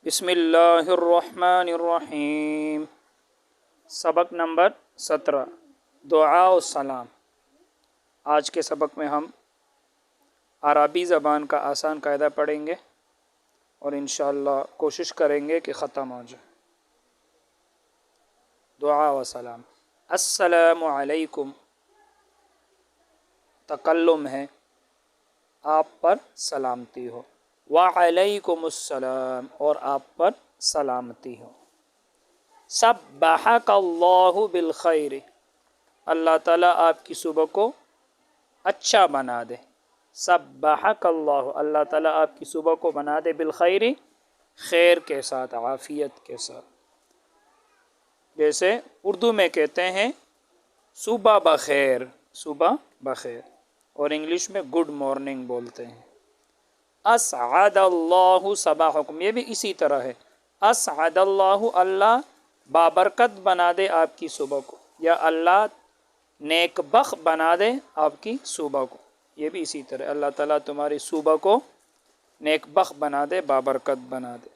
بسم اللہ الرحمن الرحیم۔ سبق نمبر 17 دعا و سلام۔ آج کے سبق میں ہم عربی زبان کا آسان قاعدہ پڑھیں گے اور انشاءاللہ کوشش کریں گے کہ ختم ہو جائے۔ دعا و سلام۔ السلام علیکم تکلم ہے، آپ پر سلامتی ہو۔ وعلیکم السلام اور آپ پر سلامتی ہو۔ سبحک اللہ بالخیر، اللہ تعالیٰ آپ کی صبح کو اچھا بنا دے۔ سبحک اللہ، اللہ تعالیٰ آپ کی صبح کو بنا دے بالخیر، خیر کے ساتھ، عافیت کے ساتھ۔ جیسے اردو میں کہتے ہیں صبح بخیر، صبح بخیر، اور انگلش میں گڈ مارننگ بولتے ہیں۔ اسعد اللہ صباحکم، یہ بھی اسی طرح ہے۔ اسعد اللہ، اللہ بابرکت بنا دے آپ کی صبح کو، یا اللہ نیک بخت بنا دے آپ کی صبح کو، یہ بھی اسی طرح۔ اللہ تعالیٰ تمہاری صبح کو نیک بخت بنا دے، بابرکت بنا دے۔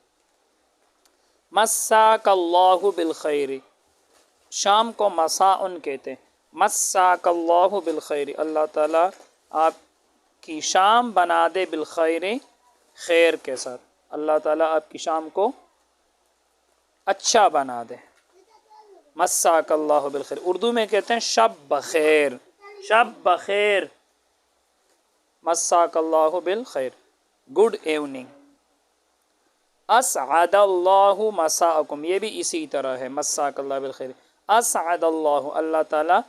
مساک اللہ بالخیر، شام کو مساء کہتے ہیں۔ مساک اللہ بالخیر، اللہ تعالیٰ آپ کی شام بنا دے بالخیر، خیر کے ساتھ۔ اللہ تعالیٰ آپ کی شام کو اچھا بنا دے۔ مساک اللہ بالخیر، اردو میں کہتے ہیں شب بخیر، شب بخیر۔ مساک اللہ بالخیر، گڈ ایوننگ۔ اسعد اللہ مساءکم، یہ بھی اسی طرح ہے۔ مساک اللہ بالخیر، اسعد اللہ، اللہ تعالیٰ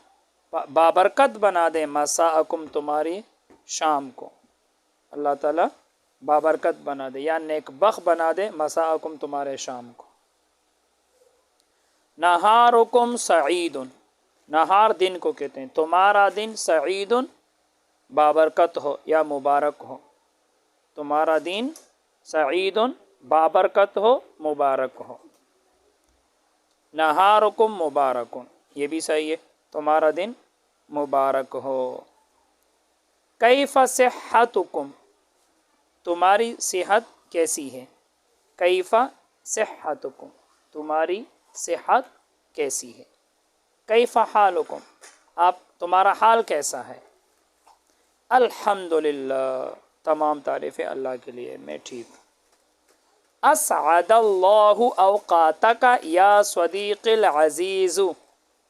بابرکت بنا دے مساءکم، تمہاری شام کو۔ اللہ تعالیٰ بابرکت بنا دے یا نیک بخت بنا دے مساءکم، تمہارے شام کو۔ نہارکم سعید، نہار دن کو کہتے ہیں، تمہارا دن سعید بابرکت ہو یا مبارک ہو۔ تمہارا دن سعید بابرکت ہو، مبارک ہو۔ نہارکم مبارک، یہ بھی صحیح ہے، تمہارا دن مبارک ہو۔ کیف صحتکم، تمہاری صحت کیسی ہے۔ کیف صحتکم، تمہاری صحت کیسی ہے۔ کیف حالکم، آپ تمہارا حال کیسا ہے۔ الحمدللہ، تمام تعریفیں اللہ کے لیے، میں ٹھیک ہوں۔ اسعد اللہ اوقاتک یا صدیق العزیز،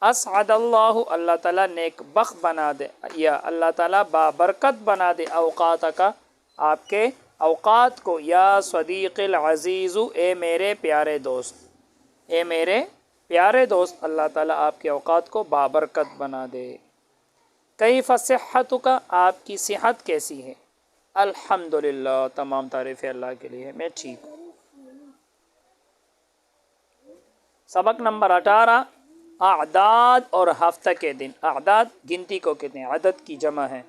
اسعد اللہ، اللہ تعالیٰ نیک بخت بنا دے یا اللہ تعالیٰ بابرکت بنا دے اوقاتک، آپ کے اوقات کو، یا صدیق العزیز، اے میرے پیارے دوست، اے میرے پیارے دوست، اللہ تعالیٰ آپ کے اوقات کو بابرکت بنا دے۔ کیف صحتک، آپ کی صحت کیسی ہے۔ الحمدللہ، تمام تعریفیں اللہ کے لیے، میں ٹھیک ہوں۔ سبق نمبر 18 اعداد اور ہفتہ کے دن۔ اعداد گنتی کو کہتے ہیں، عدد کی جمع ہے۔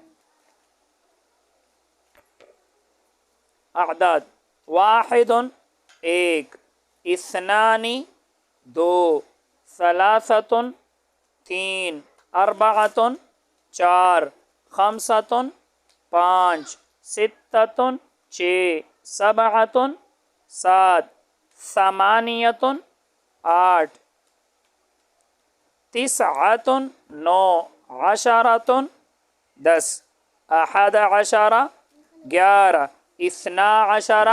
اعداد، واحد ایک، اثنان دو، ثلاثۃ تین، اربعۃ چار، خمسۃ پانچ، ستۃ چھ، سبعۃ سات، ثمانیۃ آٹھ، تسعۃ نو، عشرۃ دس، احد عشر گیارہ، اثنا عشر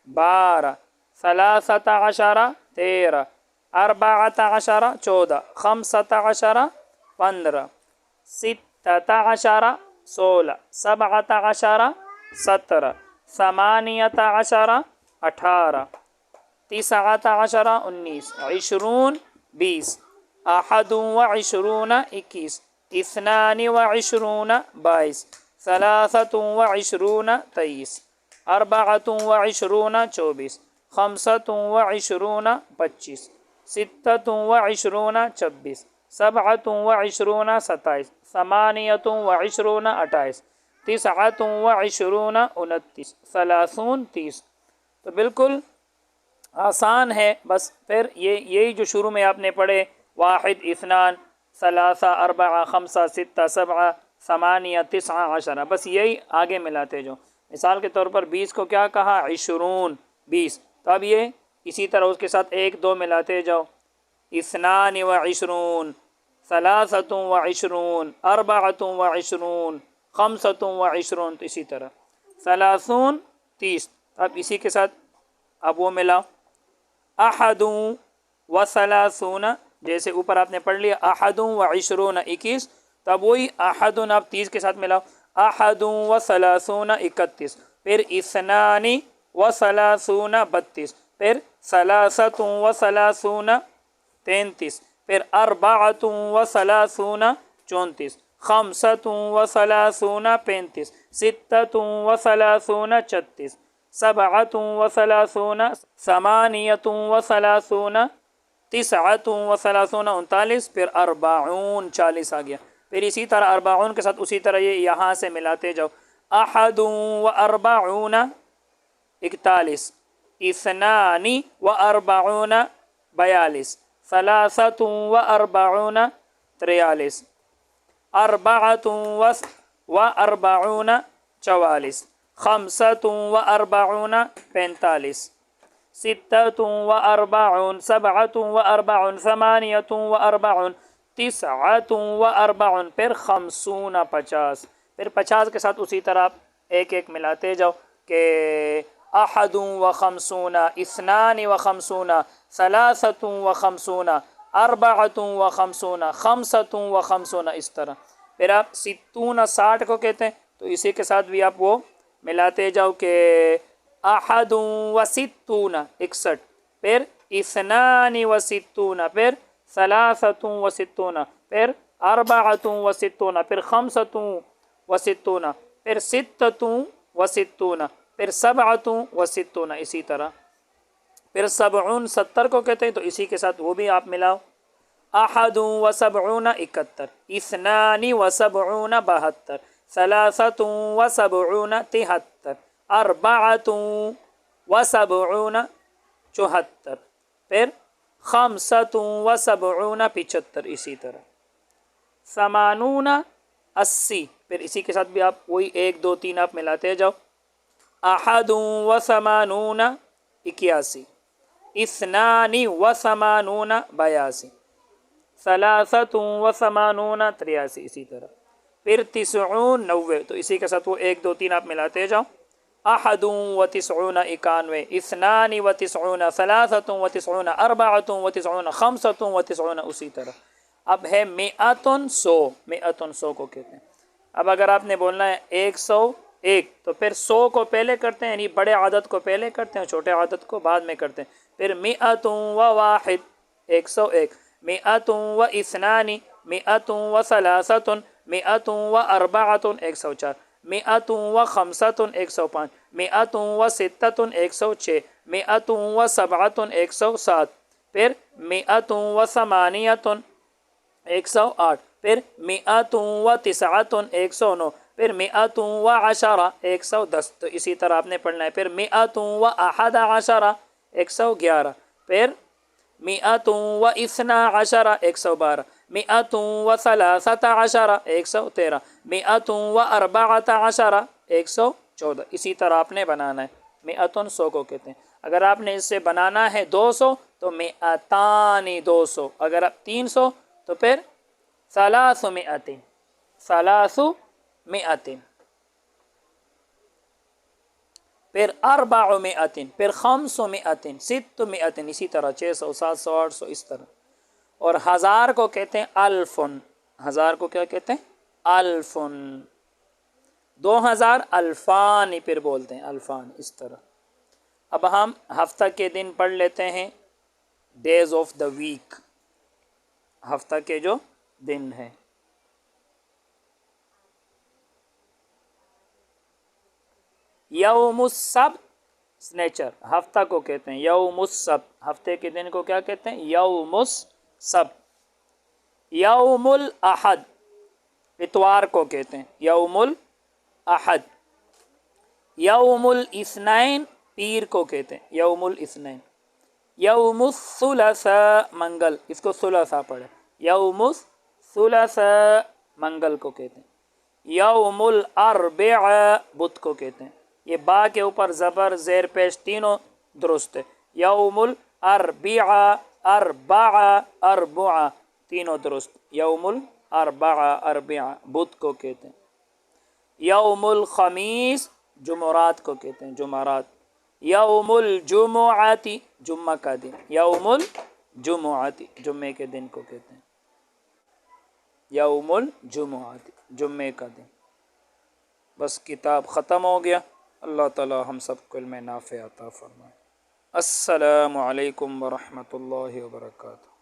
بارہ، ثلاثۃ عشر تیرہ، اربعۃ عشر چودہ، خمسۃ عشر پندرہ، ستۃ عشر سولہ، سبعۃ عشر سترہ، ثمانیۃ عشر اٹھارہ، تسعۃ عشر انیس، عشرون بیس، احد وعشرون اکیس، اثنان وعشرون بائیس، ثلاثۃ وعشرون تیئیس، اربعۃ وعشرون چوبیس، خمسۃ وعشرون پچیس، ستۃ وعشرون چھبیس، سبعۃ وعشرون ستائیس، ثمانیۃ وعشرون اٹھائیس، تسعۃ وعشرون انتیس، ثلاثون تیس۔ تو بالکل آسان ہے، بس پھر یہی جو شروع میں آپ نے پڑھے، واحد، اثنان، ثلاثہ، اربعہ، خمسہ، ستہ، سبعہ، ثمانیہ، تسعہ، عشرہ، بس یہی آگے ملاتے جو۔ مثال کے طور پر 20 کو کیا کہا، عشرون، 20، تو اب یہ اسی طرح اس کے ساتھ 1 2 ملاتے جاؤ، اثنان و عشرون، ثلاثۃ و عشرون، اربعۃ و عشرون، خمسۃ و عشرون، تو اسی طرح ثلاثون 30۔ اب اسی کے ساتھ اب وہ ملاؤ، احد و ثلاثون، جیسے اوپر آپ نے پڑھ لیا احد و عشرون 21، تب وہی احد آپ 30 کے ساتھ ملاؤ، احد و ثلاثون 31، پھر اثنان و ثلاثون 32، پھر ثلاثۃ و ثلاثون 33، پھر اربعۃ و ثلاثون 34، خمسۃ و ثلاثون 35، ستۃ و ثلاثون 36، سبعۃ و ثلاثون، ثمانیۃ و ثلاثون، تسعۃ و ثلاثون 39، پھر اربعون 40 آ گیا۔ پھر اسی طرح اربعون کے ساتھ اسی طرح یہ یہاں سے ملاتے جاؤ، احد و اربعون 41، اثنان و اربعون 42، ثلاثۃ و اربعون 43، اربعۃ و اربعون 44، خمسۃ و اربعون 45، ستۃ و اربعون، سبعۃ و اربعون، ثمانیۃ و اربعون، تسعۃ و اربعون، پھر خمسون 50، پھر 50 کے ساتھ اسی طرح ایک ایک ملاتے جاؤ کہ احد و خمسون، اثنان و خمسون، ثلاثۃ و خمسون، اربعۃ و خمسون، خمسۃ و خمسون، اس طرح۔ پھر آپ ستون 60 کو کہتے ہیں، تو اسی کے ساتھ بھی آپ وہ ملاتے جاؤ کہ احد و ستون 61، پھر اثنان و ستون، پھر ثلاثۃ و ستون، پھر اربعۃ و ستون، پھر خمسۃ و ستون، پھر ستۃ و ستون، پھر سبعۃ و ستون، اسی طرح۔ پھر سبعون 70 کو کہتے ہیں، تو اسی کے ساتھ وہ بھی آپ ملاؤ، احد و سبعون 71، اثنان و سبعون 72، ثلاثۃ و سبعون 73، اربعۃ و سبعون 74، پھر خمسۃ و سبعون 75، اسی طرح۔ ثمانون 80، پھر اسی کے ساتھ بھی آپ وہی 1 2 3 آپ ملاتے جاؤ، احد و ثمانون 81، اثنان و ثمانون 82، ثلاثۃ و ثمانون 83، اسی طرح۔ پھر 90 90، تو اسی کے ساتھ وہ 1 2 3 آپ ملاتے جاؤ، احد و تسعون 91، اثنان و تسعون، ثلاثۃ و تسعون، اربعۃ و تسعون، خمسۃ و تسعون، اسی طرح۔ اب ہے مئتن 100، مئتن 100 کو کہتے ہیں۔ اب اگر آپ نے بولنا ہے 101، تو پھر 100 کو پہلے کرتے ہیں، یعنی بڑے عدد کو پہلے کرتے ہیں، چھوٹے عدد کو بعد میں کرتے ہیں۔ پھر مئت و واحد 101، مئت و اثنان، مئت و ثلاثۃ، مئت و اربعۃ 104، مئت و خمسۃ 105، مئت و ستۃ 106، مئت و سبعۃ 107، پھر مئت و ثمانیۃ 108، پھر مئت و تسعۃ 109، پھر مئت و عشرہ 110، تو اسی طرح آپ نے پڑھنا ہے۔ پھر مئت و احد عشرہ 111، پھر مئت و اثنا عشرہ 112، مئت و ثلاثۃ عشرہ 113، مئت و اربعۃ عشرہ 114، اسی طرح آپ نے بنانا ہے۔ مئتن 100 کو کہتے ہیں۔ اگر آپ نے اس سے بنانا ہے 200 تو مئتان 200، اگر آپ 300 تو پھر ثلاثمئت، ثلاثمئت، پھر اربعمئت، پھر خمسمئت، ستمئت، اسی طرح 600 700 800، اس طرح۔ اور ہزار کو کہتے ہیں الفن، ہزار کو کیا کہتے ہیں؟ الفن۔ 2000 الفان پھر بولتے ہیں، الفان، اس طرح۔ اب ہم ہفتہ کے دن پڑھ لیتے ہیں، ڈیز آف دا ویک، ہفتہ کے جو دن ہیں۔ یوم السبت، سنیچر، ہفتہ کو کہتے ہیں یوم السبت، ہفتے کے دن کو کیا کہتے ہیں؟ یوم السبت۔ یوم الاحد، اتوار کو کہتے ہیں یوم الاحد۔ یوم الاثنین، پیر کو کہتے ہیں یوم الاثنین۔ یوم الثلاثاء، منگل، اس کو ثلاثاء پڑھے، یوم الثلاثاء، منگل کو کہتے ہیں۔ یوم الاربعاء، بدھ کو کہتے ہیں۔ یہ با کے اوپر زبر، زیر پیش تینوں درست ہے۔ یوم الاربعاء، اربعہ اربعہ تینوں درست، یوم الاربعاء اربعہ بدھ کو کہتے ہیں، یوم الخمیس جمعرات کو کہتے ہیں، جمعرات، یوم الجمعاتی جمعہ کا دن، یوم الجمعاتی جمعے کے دن کو کہتے ہیں، یوم الجمعاتی جمعے کا دن۔ بس کتاب ختم ہو گیا۔ اللہ تعالی ہم سب کو علم نافع عطا فرمائے۔ السلام علیکم ورحمۃ اللہ وبرکاتہ۔